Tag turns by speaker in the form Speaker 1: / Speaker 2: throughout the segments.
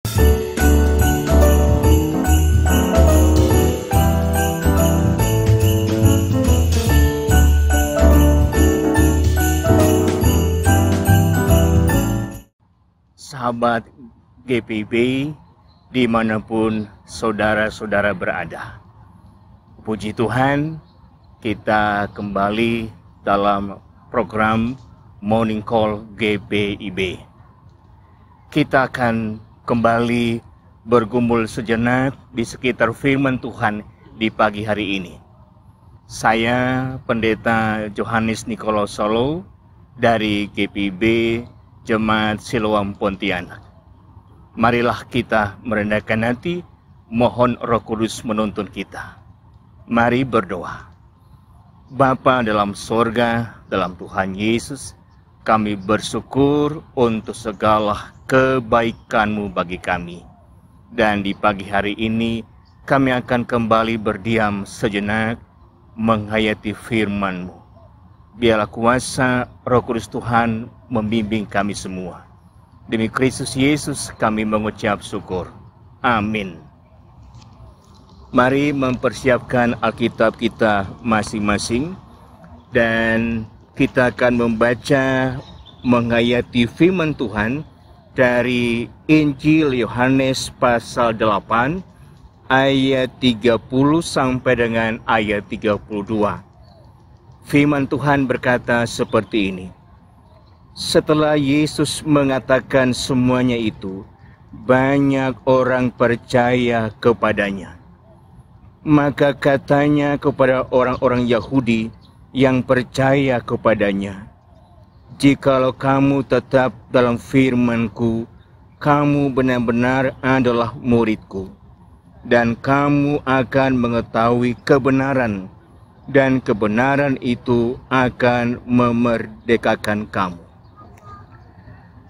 Speaker 1: Sahabat GPIB dimanapun saudara-saudara berada. Puji Tuhan, kita kembali dalam program Morning Call GPIB. Kita akan kembali bergumul sejenak di sekitar firman Tuhan di pagi hari ini. Saya Pendeta Johannes Nikolaus Solo dari GPIB Jemaat Siloam Pontianak. Marilah kita merendahkan hati, mohon Roh Kudus menuntun kita. Mari berdoa. Bapa dalam sorga, dalam Tuhan Yesus, kami bersyukur untuk segala kebaikan-Mu bagi kami. Dan di pagi hari ini, kami akan kembali berdiam sejenak, menghayati firman-Mu. Biarlah kuasa Roh Kudus Tuhan membimbing kami semua. Demi Kristus Yesus kami mengucap syukur. Amin. Mari mempersiapkan Alkitab kita masing-masing. Dan kita akan membaca, menghayati firman Tuhan dari Injil Yohanes pasal 8 ayat 30 sampai dengan ayat 32. Firman Tuhan berkata seperti ini. Setelah Yesus mengatakan semuanya itu, banyak orang percaya kepadanya. Maka katanya kepada orang-orang Yahudi yang percaya kepadanya, "Jikalau kamu tetap dalam firman-Ku, kamu benar-benar adalah murid-Ku, dan kamu akan mengetahui kebenaran, dan kebenaran itu akan memerdekakan kamu."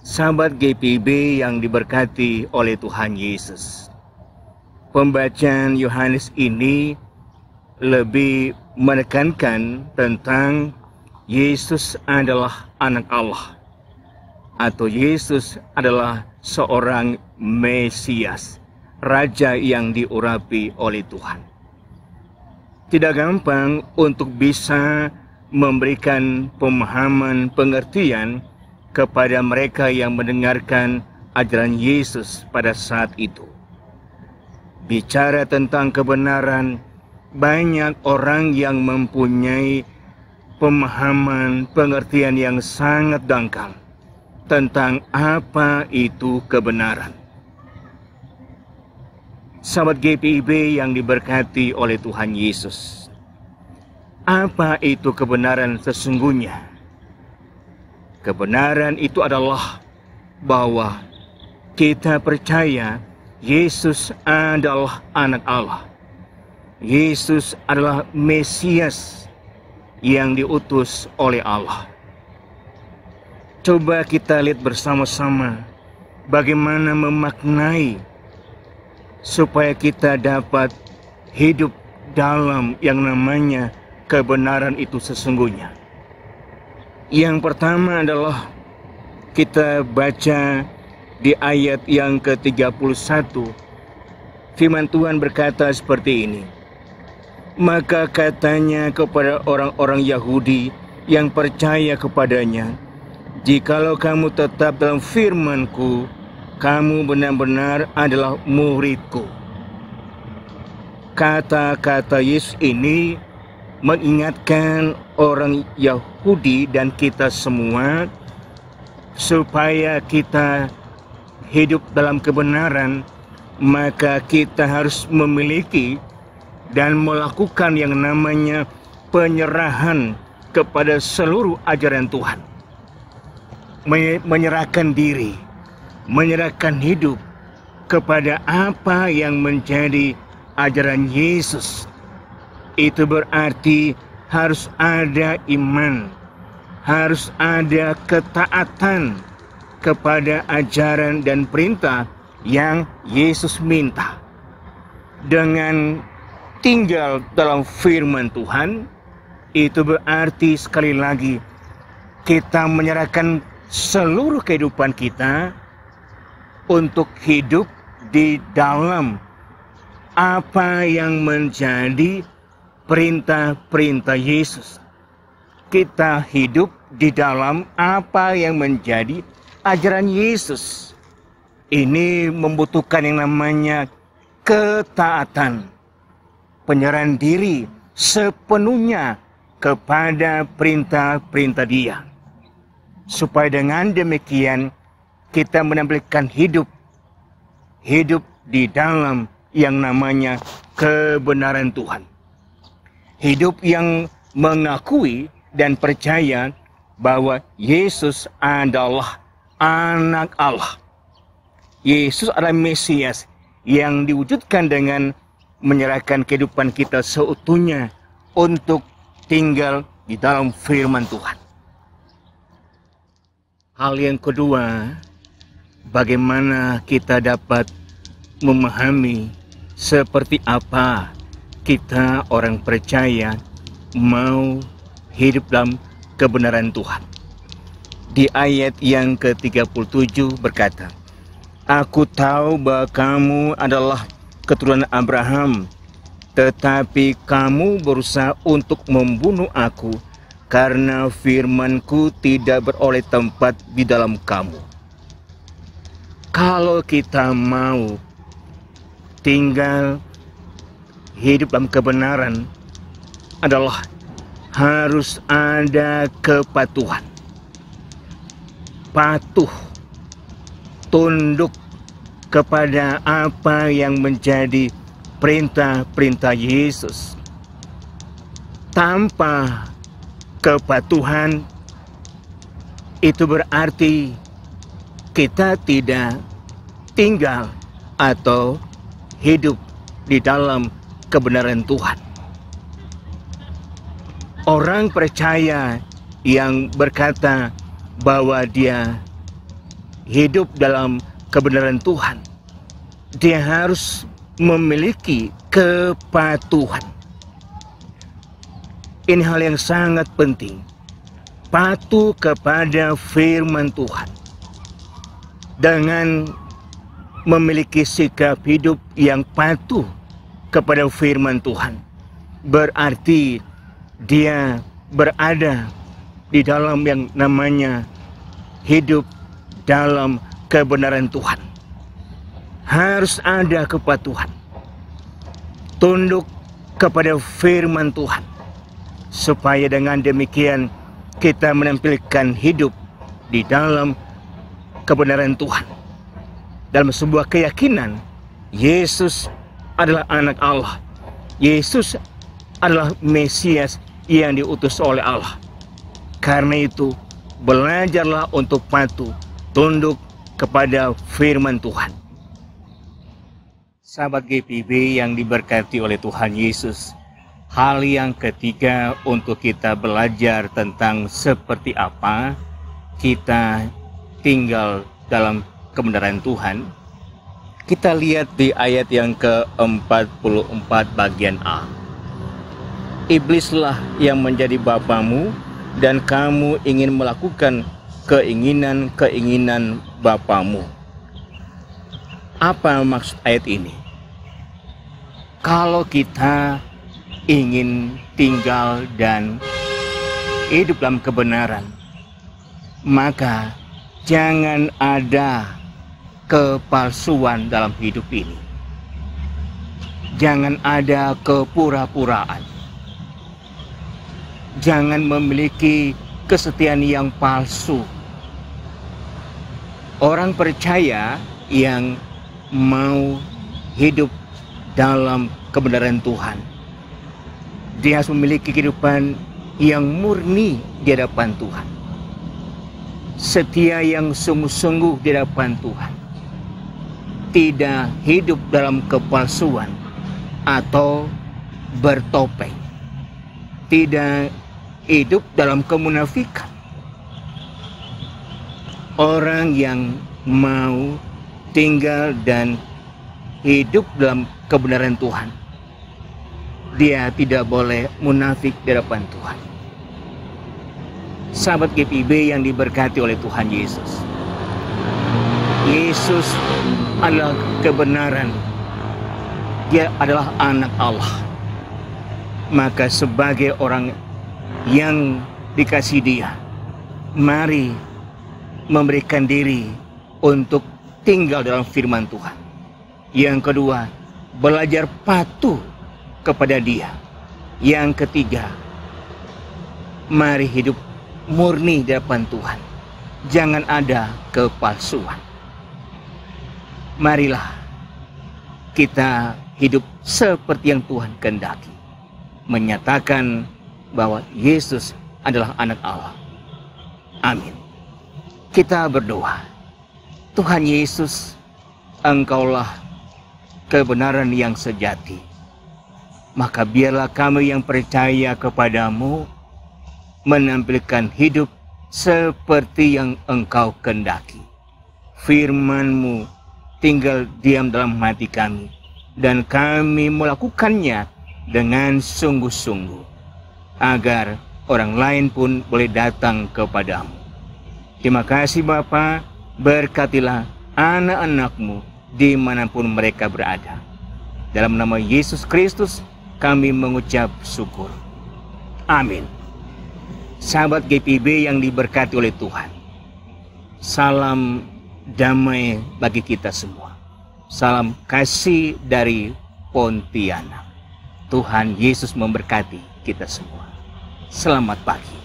Speaker 1: Sahabat GPIB yang diberkati oleh Tuhan Yesus, pembacaan Yohanes ini lebih menekankan tentang Yesus adalah anak Allah, atau Yesus adalah seorang Mesias, Raja yang diurapi oleh Tuhan. Tidak gampang untuk bisa memberikan pemahaman pengertian kepada mereka yang mendengarkan ajaran Yesus pada saat itu. Bicara tentang kebenaran, banyak orang yang mempunyai pemahaman pengertian yang sangat dangkal tentang apa itu kebenaran. Sahabat GPIB yang diberkati oleh Tuhan Yesus, apa itu kebenaran sesungguhnya? Kebenaran itu adalah bahwa kita percaya Yesus adalah anak Allah. Yesus adalah Mesias yang diutus oleh Allah. Coba kita lihat bersama-sama bagaimana memaknai supaya kita dapat hidup dalam yang namanya kebenaran itu sesungguhnya. Yang pertama adalah kita baca di ayat yang ke-31. Firman Tuhan berkata seperti ini. Maka katanya kepada orang-orang Yahudi yang percaya kepadanya, "Jikalau kamu tetap dalam firman-Ku, kamu benar-benar adalah murid-Ku." Kata-kata Yesus ini mengingatkan orang Yahudi dan kita semua supaya kita hidup dalam kebenaran, maka kita harus memiliki dan melakukan yang namanya penyerahan kepada seluruh ajaran Tuhan. Menyerahkan diri, menyerahkan hidup kepada apa yang menjadi ajaran Yesus. Itu berarti harus ada iman, harus ada ketaatan kepada ajaran dan perintah yang Yesus minta. Dengan tinggal dalam firman Tuhan, itu berarti sekali lagi kita menyerahkan seluruh kehidupan kita untuk hidup di dalam apa yang menjadi perintah-perintah Yesus. Kita hidup di dalam apa yang menjadi ajaran Yesus. Ini membutuhkan yang namanya ketaatan, penyerahan diri sepenuhnya kepada perintah-perintah Dia. Supaya dengan demikian kita menampilkan hidup di dalam yang namanya kebenaran Tuhan. Hidup yang mengakui dan percaya bahwa Yesus adalah anak Allah. Yesus adalah Mesias yang diwujudkan dengan menyerahkan kehidupan kita seutuhnya untuk tinggal di dalam firman Tuhan. Hal yang kedua, bagaimana kita dapat memahami seperti apa kita orang percaya mau hidup dalam kebenaran Tuhan. Di ayat yang ke-37 berkata, "Aku tahu bahwa kamu adalah keturunan Abraham, tetapi kamu berusaha untuk membunuh aku karena firman-Ku tidak beroleh tempat di dalam kamu." Kalau kita mau tinggal hidup dalam kebenaran, adalah harus ada kepatuhan. Patuh, tunduk kepada apa yang menjadi perintah-perintah Yesus. Tanpa kepatuhan, itu berarti kita tidak tinggal atau hidup di dalam kebenaran Tuhan. Orang percaya yang berkata bahwa dia hidup dalam kebenaran Tuhan, dia harus memiliki kepatuhan. Ini hal yang sangat penting. Patuh kepada firman Tuhan. Dengan memiliki sikap hidup yang patuh kepada firman Tuhan, berarti dia berada di dalam yang namanya hidup dalam kebenaran Tuhan. Harus ada kepatuhan, tunduk kepada firman Tuhan, supaya dengan demikian kita menampilkan hidup di dalam kebenaran Tuhan. Dalam sebuah keyakinan, Yesus adalah anak Allah. Yesus adalah Mesias yang diutus oleh Allah. Karena itu, belajarlah untuk patuh, tunduk kepada firman Tuhan. Sahabat GPIB yang diberkati oleh Tuhan Yesus, hal yang ketiga untuk kita belajar tentang seperti apa kita tinggal dalam kebenaran Tuhan, kita lihat di ayat yang ke-44 bagian A. "Iblislah yang menjadi bapamu, dan kamu ingin melakukan keinginan-keinginan bapamu." Apa maksud ayat ini? Kalau kita ingin tinggal dan hidup dalam kebenaran, maka jangan ada kepalsuan dalam hidup ini. Jangan ada kepura-puraan. Jangan memiliki kesetiaan yang palsu. Orang percaya yang mau hidup dalam kebenaran Tuhan, dia harus memiliki kehidupan yang murni di hadapan Tuhan. Setia yang sungguh-sungguh di hadapan Tuhan. Tidak hidup dalam kepalsuan atau bertopeng. Tidak hidup dalam kemunafikan. Orang yang mau tinggal dan hidup dalam kebenaran Tuhan, dia tidak boleh munafik di hadapan Tuhan. Sahabat GPIB yang diberkati oleh Tuhan Yesus, Yesus adalah kebenaran. Dia adalah anak Allah. Maka sebagai orang yang dikasih Dia, mari memberikan diri untuk tinggal dalam firman Tuhan. Yang kedua, belajar patuh kepada Dia. Yang ketiga, mari hidup murni di hadapan Tuhan. Jangan ada kepalsuan. Marilah kita hidup seperti yang Tuhan kehendaki, menyatakan bahwa Yesus adalah anak Allah. Amin. Kita berdoa. Tuhan Yesus, Engkaulah kebenaran yang sejati. Maka biarlah kami yang percaya kepadamu menampilkan hidup seperti yang Engkau kehendaki. Firman-Mu tinggal diam dalam hati kami, dan kami melakukannya dengan sungguh-sungguh, agar orang lain pun boleh datang kepadamu. Terima kasih Bapa, berkatilah anak-anak-Mu dimanapun mereka berada. Dalam nama Yesus Kristus kami mengucap syukur. Amin. Sahabat GPIB yang diberkati oleh Tuhan, salam damai bagi kita semua. Salam kasih dari Pontianak. Tuhan Yesus memberkati kita semua. Selamat pagi.